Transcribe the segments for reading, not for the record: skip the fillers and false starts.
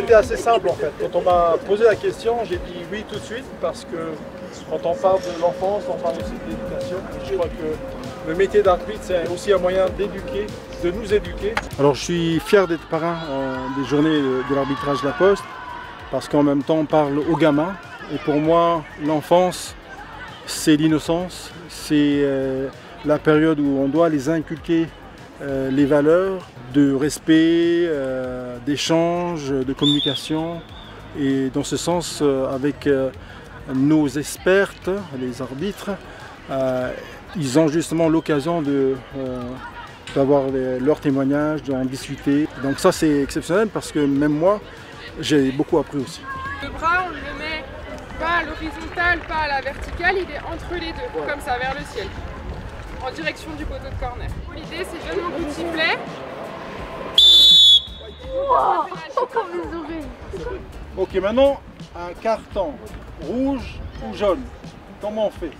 c'était assez simple en fait. Quand on m'a posé la question, j'ai dit oui tout de suite parce que quand on parle de l'enfance, on parle aussi de l'éducation. Je crois que le métier d'arbitre, c'est aussi un moyen d'éduquer, de nous éduquer. Alors je suis fier d'être parrain des journées de l'arbitrage La Poste parce qu'en même temps on parle aux gamins. Et pour moi, l'enfance, c'est l'innocence, c'est la période où on doit les inculquer les valeurs de respect, d'échange, de communication. Et dans ce sens, avec nos expertes, les arbitres, ils ont justement l'occasion d'avoir leur témoignage, d'en discuter. Donc ça c'est exceptionnel parce que même moi, j'ai beaucoup appris aussi. Le bras, on le met pas à l'horizontale, pas à la verticale, il est entre les deux, comme ça, vers le ciel, en direction du poteau de corner. L'idée, c'est je monte mon sifflet. Ok, maintenant, un carton rouge ou jaune, comment on fait?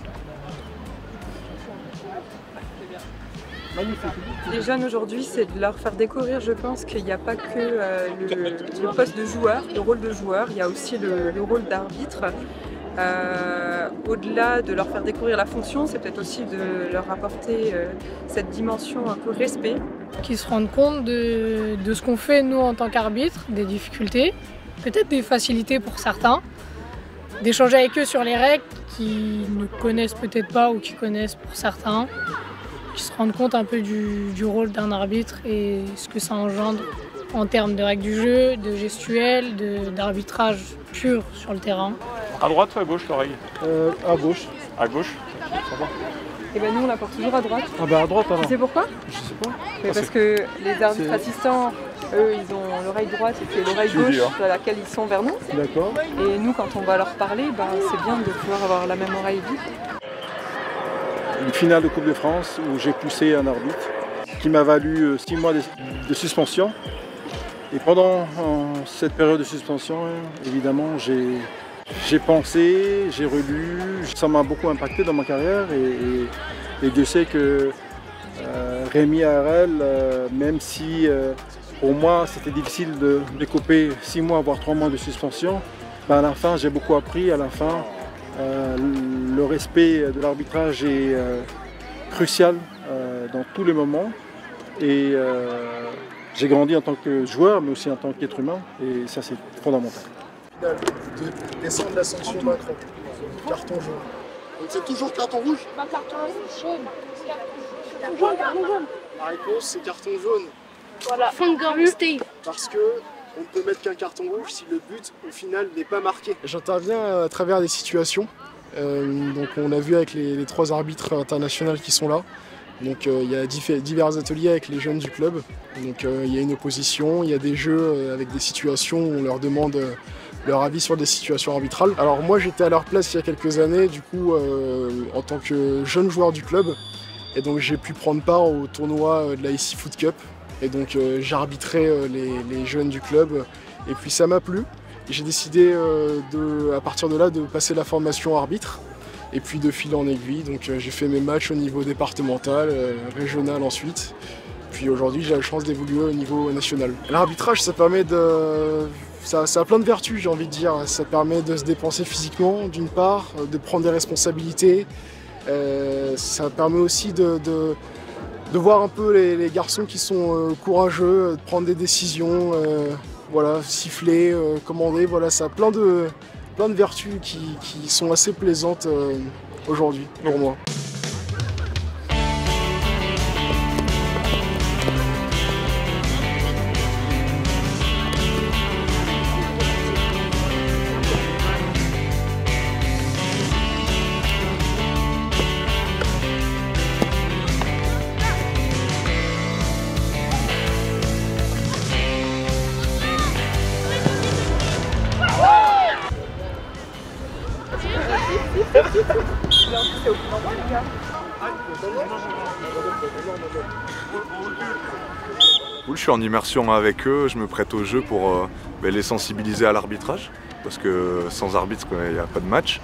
Magnifique. Les jeunes aujourd'hui, c'est de leur faire découvrir, je pense qu'il n'y a pas que le poste de joueur, le rôle de joueur, il y a aussi le rôle d'arbitre. Au-delà de leur faire découvrir la fonction, c'est peut-être aussi de leur apporter cette dimension un peu respect. Qu'ils se rendent compte de ce qu'on fait nous en tant qu'arbitre, des difficultés, peut-être des facilités pour certains, d'échanger avec eux sur les règles qu'ils ne connaissent peut-être pas ou qui connaissent pour certains, qui se rendent compte un peu du rôle d'un arbitre et ce que ça engendre en termes de règles du jeu, de gestuelle, d'arbitrage pur sur le terrain. À droite ou à gauche l'oreille? À gauche. À gauche? Ça va. Et ben nous on la porte toujours à droite. Ah bah à droite alors. Tu sais pourquoi? Je sais pas. Parce que les arbitres assistants, eux, ils ont l'oreille droite et c'est l'oreille gauche à laquelle ils sont vers nous. D'accord. Et nous, quand on va leur parler, ben, c'est bien de pouvoir avoir la même oreille libre. Une finale de Coupe de France où j'ai poussé un arbitre qui m'a valu 6 mois de suspension. Et pendant cette période de suspension, évidemment, j'ai pensé, j'ai relu, ça m'a beaucoup impacté dans ma carrière et Dieu sait que Rémi ARL, même si pour moi c'était difficile de découper 6 mois voire 3 mois de suspension, ben à la fin j'ai beaucoup appris, à la fin le respect de l'arbitrage est crucial dans tous les moments et j'ai grandi en tant que joueur mais aussi en tant qu'être humain et ça c'est fondamental. De descendre la sanction Macron. Carton jaune. Donc c'est toujours carton rouge? Pas carton jaune. Carton jaune. La réponse c'est carton jaune. Voilà. Steve. Parce que on ne peut mettre qu'un carton rouge si le but au final n'est pas marqué. J'interviens à travers des situations. Donc on a vu avec les 3 arbitres internationaux qui sont là. Donc il y a divers ateliers avec les jeunes du club. Donc il y a une opposition, il y a des jeux avec des situations où on leur demande leur avis sur des situations arbitrales. Alors moi j'étais à leur place il y a quelques années du coup en tant que jeune joueur du club et donc j'ai pu prendre part au tournoi de la IC Foot Cup et donc j'ai arbitré les jeunes du club et puis ça m'a plu. J'ai décidé à partir de là de passer la formation arbitre et puis de fil en aiguille. Donc j'ai fait mes matchs au niveau départemental, régional ensuite. Puis aujourd'hui j'ai la chance d'évoluer au niveau national. L'arbitrage ça permet ça a plein de vertus j'ai envie de dire. Ça permet de se dépenser physiquement d'une part, de prendre des responsabilités. Ça permet aussi de voir un peu les garçons qui sont courageux, de prendre des décisions. Voilà, siffler, commander, voilà, ça a plein de vertus qui sont assez plaisantes aujourd'hui pour moi. Je suis en immersion avec eux, je me prête au jeu pour les sensibiliser à l'arbitrage. parce que sans arbitre, il n'y a pas de match.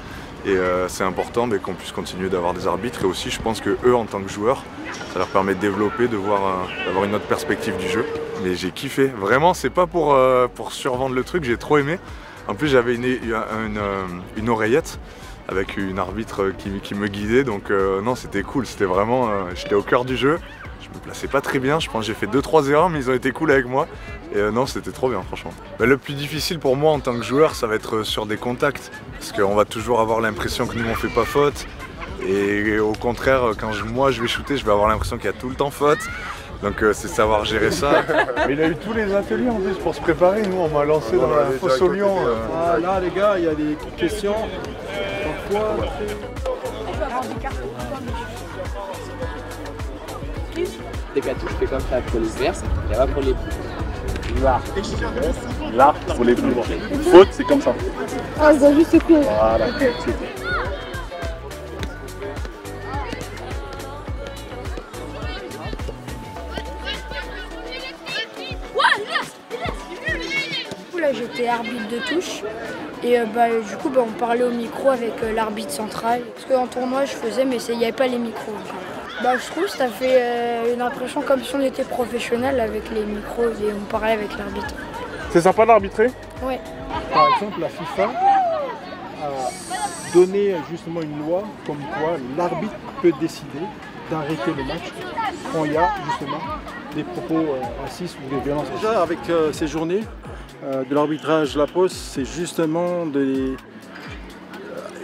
Et c'est important qu'on puisse continuer d'avoir des arbitres. Et aussi, je pense que eux, en tant que joueurs, ça leur permet de développer, d'avoir une autre perspective du jeu. Mais j'ai kiffé. Vraiment, c'est pas pour survendre le truc, j'ai trop aimé. En plus, j'avais une oreillette avec une arbitre qui me guidait. Donc non, c'était cool. C'était vraiment, j'étais au cœur du jeu. Je me plaçais pas très bien. Je pense que j'ai fait 2-3 erreurs, mais ils ont été cool avec moi. Et non, c'était trop bien, franchement. Mais le plus difficile pour moi en tant que joueur, ça va être sur des contacts. Parce qu'on va toujours avoir l'impression que nous, on fait pas faute. Et au contraire, quand moi je vais shooter, je vais avoir l'impression qu'il y a tout le temps faute. Donc c'est savoir gérer ça. Mais il a eu tous les ateliers en plus pour se préparer. Nous, on m'a lancé dans la fosse au lion. Ah, là, les gars, il y a des questions. Parfois. Dès qu'à tout, je fais comme ça pour les verts, et là pour les bleus. Là, pour les bleus. Faute, c'est comme ça. Ah, ça juste cool. Voilà. Là, j'étais arbitre de touche et du coup on parlait au micro avec l'arbitre central. Parce qu'en tournoi je faisais mais il n'y avait pas les micros. Je trouve que ça fait une impression comme si on était professionnel avec les micros et on parlait avec l'arbitre. C'est sympa d'arbitrer? Ouais. Par exemple, la FIFA a donné justement une loi comme quoi l'arbitre peut décider d'arrêter le match quand il y a justement des propos racistes ou des violences. Déjà avec ces journées de l'arbitrage La Poste, c'est justement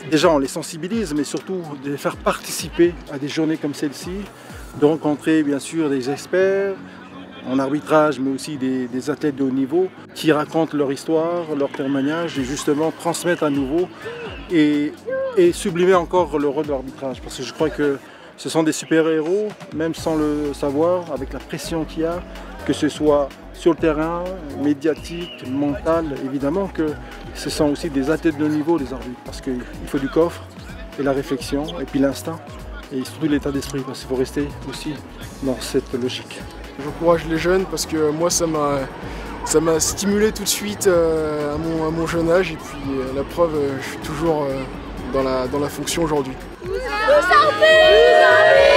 déjà on les sensibilise, mais surtout de les faire participer à des journées comme celle-ci, de rencontrer bien sûr des experts en arbitrage, mais aussi des athlètes de haut niveau qui racontent leur histoire, leur témoignage et justement transmettre à nouveau et sublimer encore le rôle de l'arbitrage. Parce que je crois que ce sont des super-héros, même sans le savoir, avec la pression qu'il y a, que ce soit sur le terrain, médiatique, mental, évidemment que ce sont aussi des athlètes de haut niveau, les arbitres, parce qu'il faut du coffre et la réflexion, et puis l'instinct, et surtout l'état d'esprit, parce qu'il faut rester aussi dans cette logique. J'encourage les jeunes parce que moi ça m'a stimulé tout de suite à mon jeune âge, et puis la preuve, je suis toujours dans la fonction aujourd'hui. Vous arbitres